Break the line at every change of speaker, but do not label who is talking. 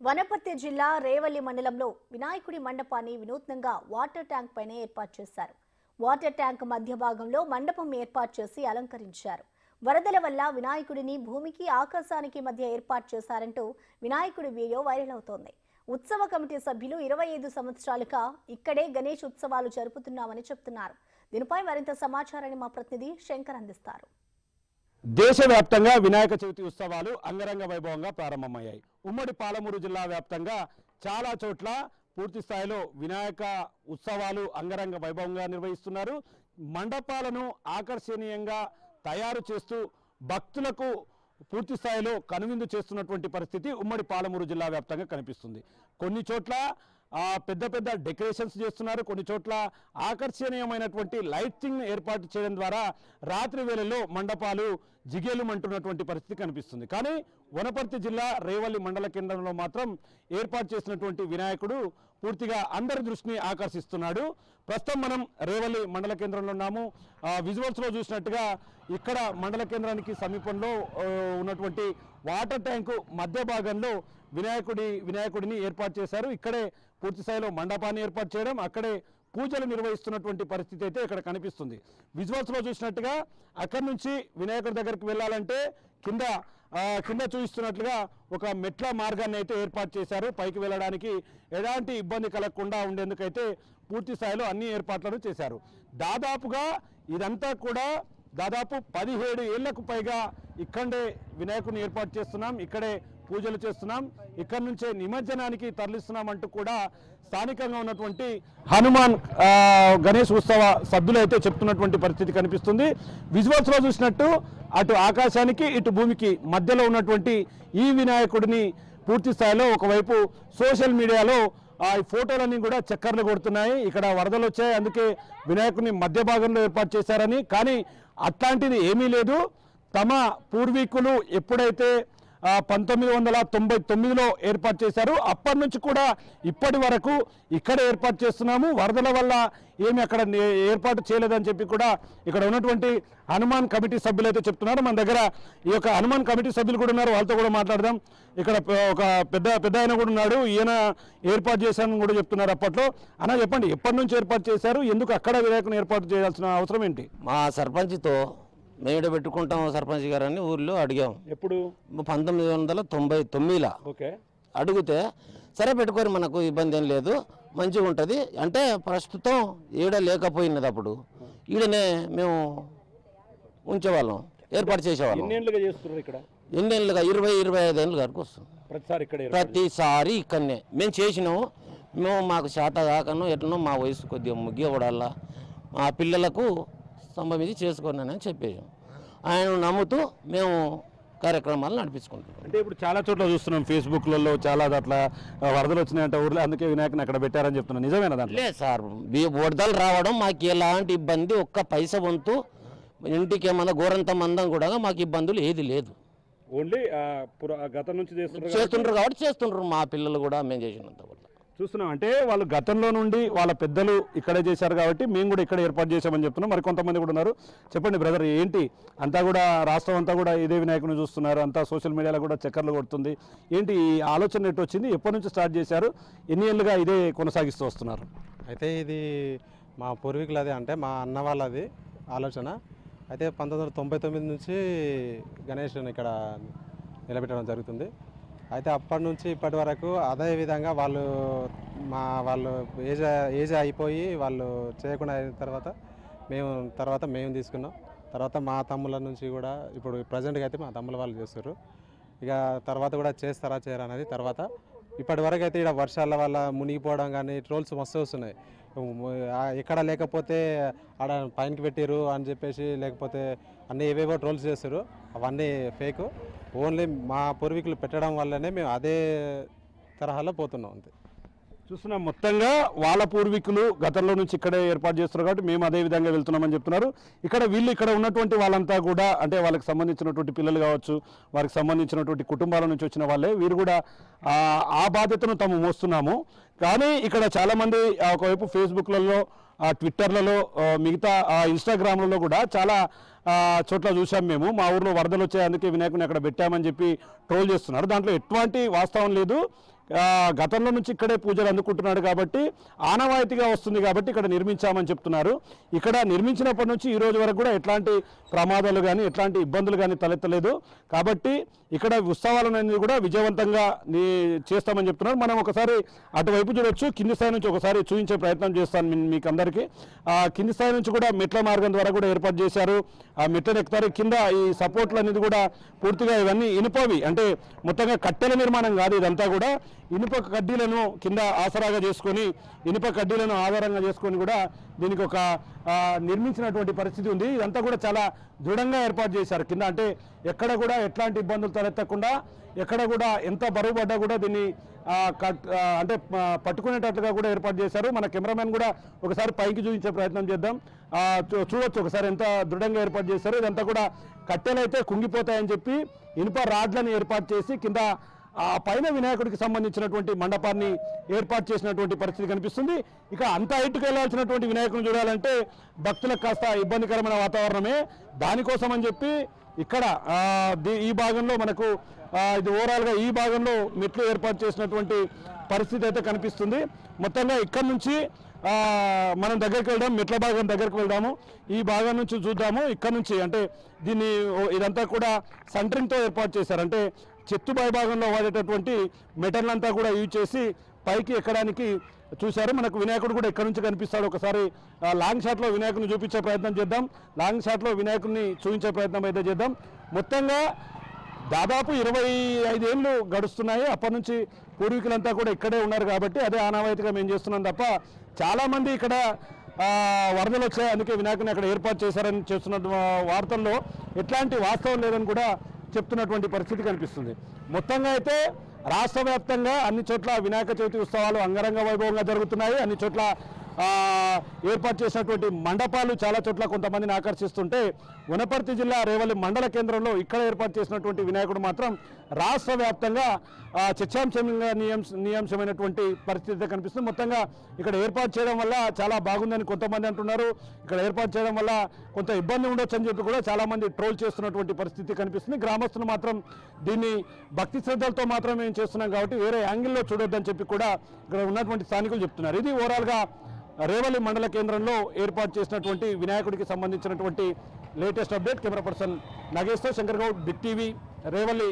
వనపర్తి జిల్లా రేవల్లి మండలంలో వినాయకుడి మండపాన్ని వినూత్నంగా వాటర్ ట్యాంక్ పైన ఏర్పాటు చేశారు. వాటర్ ట్యాంక్ మధ్య భాగంలో మండపం ఏర్పాటు చేసి అలంకరించారు. వరదల వల్ల వినాయకుడిని భూమికి ఆకాశానికి మధ్య ఏర్పాటు చేశారంటూ వినాయకుడి వీడియో వైరల్ అవుతోంది. ఉత్సవ కమిటీ సభ్యులు 25 సంవత్సరాలుగా ఇక్కడే గణేష్ ఉత్సవాలు జరుపుతున్నామని చెప్తున్నారు. దీనిపై మరింత సమాచారాన్ని మా ప్రతినిధి శంకర్ అందిస్తారు.
దేశవ్యాప్తంగా వినాయక చవితి ఉత్సవాలు అంగరంగ వైభవంగా ప్రారంభమయ్యాయి. ఉమ్మడి పాలమూరు జిల్లా వ్యాప్తంగా చాలా చోట్ల పూర్తి స్థాయిలో వినాయక ఉత్సవాలు అంగరంగ వైభవంగా నిర్వహిస్తున్నారు. మండపాలను ఆకర్షణీయంగా తయారు చేస్తూ భక్తులకు పూర్తి స్థాయిలో కనువిందు చేస్తున్నటువంటి పరిస్థితి ఉమ్మడి పాలమూరు జిల్లా వ్యాప్తంగా కనిపిస్తుంది. కొన్ని చోట్ల పెద్ద పెద్ద డెకరేషన్స్ చేస్తున్నారు. కొన్ని చోట్ల ఆకర్షణీయమైనటువంటి లైటింగ్ ఏర్పాటు చేయడం ద్వారా రాత్రి వేళల్లో మండపాలు జిగేలుమంటున్నటువంటి పరిస్థితి కనిపిస్తుంది. కానీ వనపర్తి జిల్లా రేవల్లి మండల కేంద్రంలో మాత్రం ఏర్పాటు చేసినటువంటి వినాయకుడు పూర్తిగా అందరి దృష్టిని ఆకర్షిస్తున్నాడు. ప్రస్తుతం మనం రేవల్లి మండల కేంద్రంలో ఉన్నాము. విజువల్స్లో చూసినట్టుగా ఇక్కడ మండల కేంద్రానికి సమీపంలో ఉన్నటువంటి వాటర్ ట్యాంకు మధ్య భాగంలో వినాయకుడిని ఏర్పాటు చేశారు. ఇక్కడే పూర్తి స్థాయిలో మండపాన్ని ఏర్పాటు చేయడం, అక్కడే పూజలు నిర్వహిస్తున్నటువంటి పరిస్థితి అయితే ఇక్కడ కనిపిస్తుంది. విజువల్స్లో చూసినట్టుగా అక్కడి నుంచి వినాయకుడి దగ్గరికి వెళ్ళాలంటే కింద చూపిస్తున్నట్లుగా ఒక మెట్ల మార్గాన్ని అయితే ఏర్పాటు చేశారు. పైకి వెళ్ళడానికి ఎలాంటి ఇబ్బంది కలగకుండా ఉండేందుకైతే పూర్తి స్థాయిలో అన్ని ఏర్పాట్లను చేశారు. దాదాపుగా ఇదంతా కూడా దాదాపు 17 ఏళ్లకు పైగా ఇక్కడే వినాయకుడిని ఏర్పాటు చేస్తున్నాం, ఇక్కడే పూజలు చేస్తున్నాం, ఇక్కడి నుంచే నిమజ్జనానికి తరలిస్తున్నాం అంటూ కూడా స్థానికంగా ఉన్నటువంటి హనుమాన్ గణేష్ ఉత్సవ సభ్యులు అయితే చెప్తున్నటువంటి పరిస్థితి కనిపిస్తుంది. విజువల్స్లో చూసినట్టు అటు ఆకాశానికి ఇటు భూమికి మధ్యలో ఉన్నటువంటి ఈ వినాయకుడిని పూర్తి స్థాయిలో ఒకవైపు సోషల్ మీడియాలో ఈ ఫోటోలన్నీ కూడా చక్కర్లు కొడుతున్నాయి. ఇక్కడ వరదలు వచ్చాయి, అందుకే వినాయకుడిని మధ్య భాగంలో ఏర్పాటు చేశారని. కానీ అట్లాంటిది ఏమీ లేదు. తమ పూర్వీకులు ఎప్పుడైతే 1999లో ఏర్పాటు చేశారు, అప్పటి నుంచి కూడా ఇప్పటి వరకు ఇక్కడ ఏర్పాటు చేస్తున్నాము. వరదల వల్ల ఏమి అక్కడ ఏర్పాటు చేయలేదని చెప్పి కూడా ఇక్కడ ఉన్నటువంటి హనుమాన్ కమిటీ సభ్యులు అయితే చెప్తున్నారు. మన దగ్గర ఈ యొక్క హనుమాన్ కమిటీ సభ్యులు కూడా ఉన్నారు, వాళ్ళతో కూడా మాట్లాడదాం. ఇక్కడ ఒక పెద్ద ఆయన కూడా ఉన్నాడు, ఈయన ఏర్పాటు చేశానని కూడా చెప్తున్నారు. అప్పట్లో అన్న చెప్పండి, ఎప్పటి నుంచి ఏర్పాటు చేశారు, ఎందుకు అక్కడ వినాయకుని ఏర్పాటు చేయాల్సిన అవసరం ఏంటి?
మా సర్పంచ్తో మేము పెట్టుకుంటాం సర్పంచ్ గారని ఊర్లో అడిగాం.
ఎప్పుడు?
1999లో అడిగితే సరే పెట్టుకొని మనకు ఇబ్బంది ఏం లేదు, మంచిగా ఉంటుంది అంటే ప్రస్తుతం ఈడ లేకపోయినది. అప్పుడు ఈడనే మేము ఉంచేవాళ్ళం, ఏర్పాటు చేసేవాళ్ళం. ఎన్నేళ్ళుగా 20-25 ఏళ్ళ వరకు వస్తుంది. ప్రతిసారి ఇక్కడనే మేము చేసినాము. మాకు శాత కాకనో ఎట్లనో మా వయసు కొద్దిగా ముగ్గిపడాలా, మా పిల్లలకు సంబంధించి చేసుకున్నానని చెప్పేసాం. ఆయన నమ్ముతూ మేము కార్యక్రమాలు నడిపించుకుంటాం.
అంటే ఇప్పుడు చాలా చోట్ల చూస్తున్నాం, ఫేస్బుక్లలో చాలా అట్లా వరదలు వచ్చినాయంట ఊర్లో, అందుకే వినాయకుని అక్కడ పెట్టారని చెప్తున్నాను. నిజమేనా? దాంట్లో
లేదు సార్, వరదలు రావడం మాకు ఎలాంటి ఇబ్బంది, ఒక్క పైసా వంతు ఇంటికి ఏమన్నా గోరంత మందం కూడా మాకు ఇబ్బందులు ఏది లేదు.
ఓన్లీ గతం నుంచి
చేస్తుండ్రు కాబట్టి చేస్తుండ్రు. మా పిల్లలు కూడా మేము చేసినంత వల్ల
చూస్తున్నాం. అంటే వాళ్ళు గతంలో నుండి వాళ్ళ పెద్దలు ఇక్కడే చేశారు కాబట్టి మేము కూడా ఇక్కడ ఏర్పాటు చేశామని చెప్తున్నాం. మరి కొంతమంది కూడా ఉన్నారు. చెప్పండి బ్రదర్, ఏంటి అంతా కూడా రాష్ట్రం అంతా కూడా ఇదే వినాయకుని చూస్తున్నారు, అంతా సోషల్ మీడియాలో కూడా చక్కర్లు కొడుతుంది. ఏంటి ఈ ఆలోచన ఎటు వచ్చింది, ఎప్పటి నుంచి స్టార్ట్ చేశారు, ఎన్ని ఏళ్ళుగా ఇదే కొనసాగిస్తూ వస్తున్నారు?
అయితే ఇది మా పూర్వీకులది, అంటే మా అన్న వాళ్ళది ఆలోచన. అయితే 1999 నుంచి గణేష్ని ఇక్కడ నిలబెట్టడం జరుగుతుంది. అయితే అప్పటి నుంచి ఇప్పటి వరకు అదే విధంగా వాళ్ళు ఏజ్ అయిపోయి వాళ్ళు చేయకుండా అయిన తర్వాత మేము తీసుకున్నాం. తర్వాత మా తమ్ముల నుంచి కూడా ఇప్పుడు ప్రజెంట్గా అయితే మా తమ్ముల వాళ్ళు చేస్తారు. ఇక తర్వాత కూడా చేస్తారా చేయరా అనేది తర్వాత. ఇప్పటి వరకు అయితే ఇక్కడ వర్షాల వల్ల మునిగిపోవడం కానీ ట్రోల్స్ మస్తు వస్తున్నాయి. ఎక్కడ లేకపోతే ఆడ పైనకి పెట్టారు అని చెప్పేసి, లేకపోతే అన్నీ ఏవేవో ట్రోల్స్ చేస్తారు, అవన్నీ ఫేక్. ఓన్లీ మా పూర్వీకులు పెట్టడం వల్లనే మేము అదే తరహాలో పోతున్నాం. అంతే
చూస్తున్నాం. మొత్తంగా వాళ్ళ పూర్వీకులు గతంలో నుంచి ఇక్కడే ఏర్పాటు చేస్తున్నారు కాబట్టి మేము అదే విధంగా వెళ్తున్నామని చెప్తున్నారు. ఇక్కడ ఉన్నటువంటి వాళ్ళంతా కూడా, అంటే వాళ్ళకి సంబంధించినటువంటి పిల్లలు కావచ్చు, వారికి సంబంధించినటువంటి కుటుంబాల నుంచి వచ్చిన వాళ్ళే, వీరు కూడా ఆ బాధ్యతను తాము మోస్తున్నాము. కానీ ఇక్కడ చాలామంది ఒకవైపు ఫేస్బుక్లలో, ట్విట్టర్లలో, మిగతా ఇన్స్టాగ్రామ్లలో కూడా చాలా చోట్ల చూసాం మేము. మా ఊర్లో వరదలు వచ్చాయి, అందుకే వినాయకుని అక్కడ పెట్టామని చెప్పి ట్రోల్ చేస్తున్నారు. దాంట్లో ఎటువంటి వాస్తవం లేదు. గతంలో నుంచి ఇక్కడే పూజలు అందుకుంటున్నాడు కాబట్టి ఆనవాయితీగా వస్తుంది కాబట్టి ఇక్కడ నిర్మించామని చెప్తున్నారు. ఇక్కడ నిర్మించినప్పటి నుంచి ఈ రోజు వరకు కూడా ఎట్లాంటి ప్రమాదాలు కానీ ఎట్లాంటి ఇబ్బందులు కానీ తలెత్తలేదు. కాబట్టి ఇక్కడ ఉత్సవాలనేది కూడా విజయవంతంగా చేస్తామని చెప్తున్నారు. మనం ఒకసారి అటువైపు చూడొచ్చు. కింది స్థాయి నుంచి ఒకసారి చూపించే ప్రయత్నం చేస్తాను మీకు అందరికీ. కింది స్థాయి నుంచి కూడా మెట్ల మార్గం ద్వారా కూడా ఏర్పాటు చేశారు. ఆ మెట్లను ఎక్కుతారు. కింద ఈ సపోర్ట్లు అనేది కూడా పూర్తిగా ఇవన్నీ ఇనుపవి, అంటే మొత్తంగా కట్టెల నిర్మాణం కాదు. ఇదంతా కూడా ఇనుప కడ్డీలను కింద ఆసరాగా చేసుకొని, ఇనుప కడ్డీలను ఆధారంగా చేసుకొని కూడా దీనికి ఒక నిర్మించినటువంటి పరిస్థితి ఉంది. ఇదంతా కూడా చాలా దృఢంగా ఏర్పాటు చేశారు కింద. అంటే ఎక్కడ కూడా ఎట్లాంటి ఇబ్బందులు తలెత్తకుండా, ఎక్కడ కూడా ఎంత బరువు పడ్డా కూడా దీన్ని అంటే పట్టుకునేటట్లుగా కూడా ఏర్పాటు చేశారు. మన కెమెరామెన్ కూడా ఒకసారి పైకి చూపించే ప్రయత్నం చేద్దాం. చూడొచ్చు ఒకసారి ఎంత దృఢంగా ఏర్పాటు చేశారు. ఇదంతా కూడా కట్టెలైతే కుంగిపోతాయని చెప్పి ఇనుప రాడ్లను ఏర్పాటు చేసి కింద పైన వినాయకుడికి సంబంధించినటువంటి మండపాన్ని ఏర్పాటు చేసినటువంటి పరిస్థితి కనిపిస్తుంది. ఇక అంత హైట్కి వెళ్ళాల్సినటువంటి వినాయకుడిని చూడాలంటే భక్తులకు కాస్త ఇబ్బందికరమైన వాతావరణమే. దానికోసం అని చెప్పి ఇక్కడ ఈ భాగంలో మనకు ఇది ఓవరాల్గా ఈ భాగంలో మెట్లు ఏర్పాటు చేసినటువంటి పరిస్థితి అయితే కనిపిస్తుంది. మొత్తంగా ఇక్కడ నుంచి మనం దగ్గరికి వెళ్దాం, మెట్ల భాగం దగ్గరికి వెళ్దాము. ఈ భాగం నుంచి చూద్దాము. ఇక్కడ నుంచి అంటే దీన్ని ఇదంతా కూడా సెంటరింగ్తో ఏర్పాటు చేశారు. అంటే చెత్తు భాగంలో వాడేటటువంటి మెటర్లంతా కూడా యూజ్ చేసి పైకి ఎక్కడానికి చూశారు. మనకు వినాయకుడు కూడా ఇక్కడ నుంచి కనిపిస్తాడు. ఒకసారి లాంగ్ షాట్లో వినాయకుడిని చూపించే ప్రయత్నం చేద్దాం. లాంగ్ షాట్లో వినాయకుడిని చూపించే ప్రయత్నం అయితే చేద్దాం. మొత్తంగా దాదాపు 25 ఏళ్ళు గడుస్తున్నాయి. అప్పటి నుంచి పూర్వీకులంతా కూడా ఇక్కడే ఉన్నారు కాబట్టి అదే ఆనవాయితీగా మేము చేస్తున్నాం తప్ప చాలామంది ఇక్కడ వరదలు వచ్చాయి అందుకే వినాయకుని అక్కడ ఏర్పాటు చేశారని చేస్తున్న వార్తల్లో ఎట్లాంటి వాస్తవం లేదని కూడా చెప్తున్నటువంటి పరిస్థితి కనిపిస్తుంది. మొత్తంగా అయితే రాష్ట్ర వ్యాప్తంగా అన్ని చోట్ల వినాయక చవితి ఉత్సవాలు అంగరంగ వైభవంగా జరుగుతున్నాయి. అన్ని చోట్ల ఏర్పాటు చేసినటువంటి మండపాలు చాలా చోట్ల కొంతమందిని ఆకర్షిస్తుంటే వనపర్తి జిల్లా రేవల్లి మండల కేంద్రంలో ఇక్కడ ఏర్పాటు చేసినటువంటి వినాయకుడు మాత్రం రాష్ట్ర వ్యాప్తంగా చర్చాంశంగా నియాంశమైనటువంటి పరిస్థితి కనిపిస్తుంది. మొత్తంగా ఇక్కడ ఏర్పాటు చేయడం వల్ల చాలా బాగుందని కొంతమంది అంటున్నారు. ఇక్కడ ఏర్పాటు చేయడం వల్ల కొంత ఇబ్బంది ఉండొచ్చు అని చెప్పి కూడా చాలామంది ట్రోల్ చేస్తున్నటువంటి పరిస్థితి కనిపిస్తుంది. గ్రామస్తులు మాత్రం దీన్ని భక్తి శ్రద్ధలతో మాత్రం మేము చేస్తున్నాం కాబట్టి వేరే యాంగిల్లో చూడొద్దని చెప్పి కూడా ఇక్కడ ఉన్నటువంటి స్థానికులు చెప్తున్నారు. ఇది ఓవరాల్గా రేవల్లి మండల కేంద్రంలో ఏర్పాటు చేసినటువంటి వినాయకుడికి సంబంధించినటువంటి latest update. Camera person Nageshwar, Shankar Goud, Big TV, Revalli.